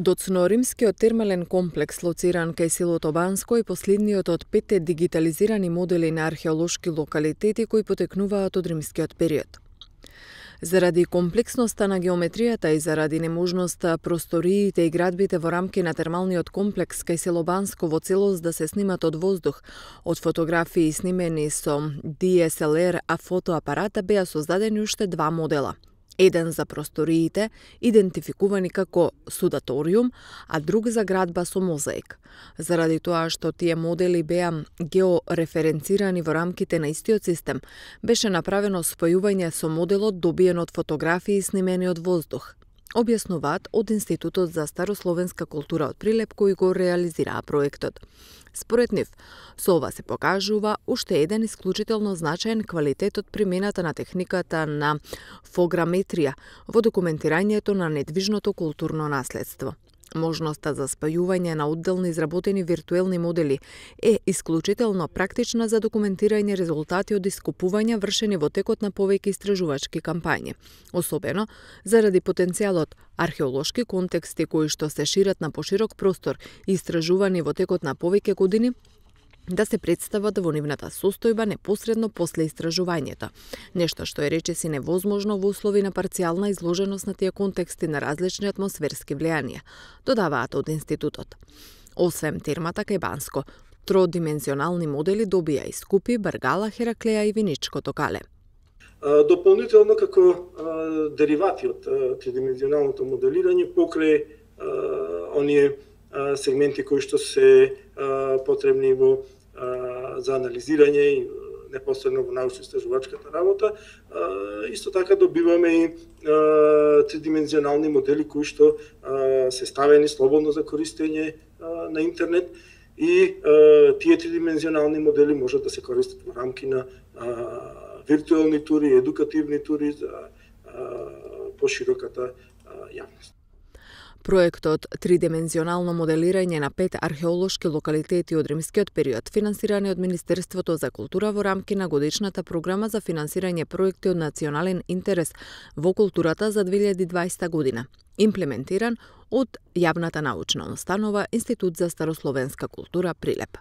Доцноримскиот термален комплекс, лоциран кај селото Банско, е последниот од 5 дигитализирани модели на археолошки локалитети кои потекнуваат од римскиот период. Заради комплексноста на геометријата и заради неможноста просториите и градбите во рамки на термалниот комплекс кај село Банско во целост да се снимат од воздух, од фотографии снимени со DSLR а фотоапарата, беа создадени уште два модела. Еден за просториите, идентификувани како судаториум, а друг за градба со мозаик. Заради тоа што тие модели беа геореференцирани во рамките на истиот систем, беше направено спојување со моделот добиен од фотографии снимени од воздух, објаснуваат од Институтот за старословенска култура од Прилеп, кои го реализираа проектот. Според нив, со ова се покажува уште еден исклучително значаен квалитет од примената на техниката на фограметрија во документирањето на недвижното културно наследство. Можноста за спајување на одделно изработени виртуелни модели е исклучително практична за документирање резултати од искупувања вршени во текот на повеќе истражувачки кампањи, особено заради потенцијалот археолошки контексти кои што се шират на поширок простор и истражувани во текот на повеќе години, да се представат во нивната состојба непосредно после истражувањето, нешто што е речиси невозможно во услови на парцијална изложеност на тие контексти на различни атмосферски влијанија, додаваат од институтот. Освен термата кај Банско, тродимензионални модели добија и Скупи, Баргала, Хераклеја и Виничкото кале. Дополнително како деривати од тридимензионалното моделирање покрај оние сегменти кои што се потребни за анализирање и непосредно во научно-истражувачката работа. Исто така добиваме и тридимензионални модели кои што се ставени слободно за користење на интернет и тие тридимензионални модели можат да се користат во рамки на виртуелни тури, едукативни тури за пошироката јавност. Проектот тридимензионално моделирање на 5 археолошки локалитети од римскиот период, финансирани од Министерството за култура во рамки на годишната програма за финансирање проекти од национален интерес во културата за 2020 година, имплементиран од јавната научна установа Институт за старословенска култура Прилеп.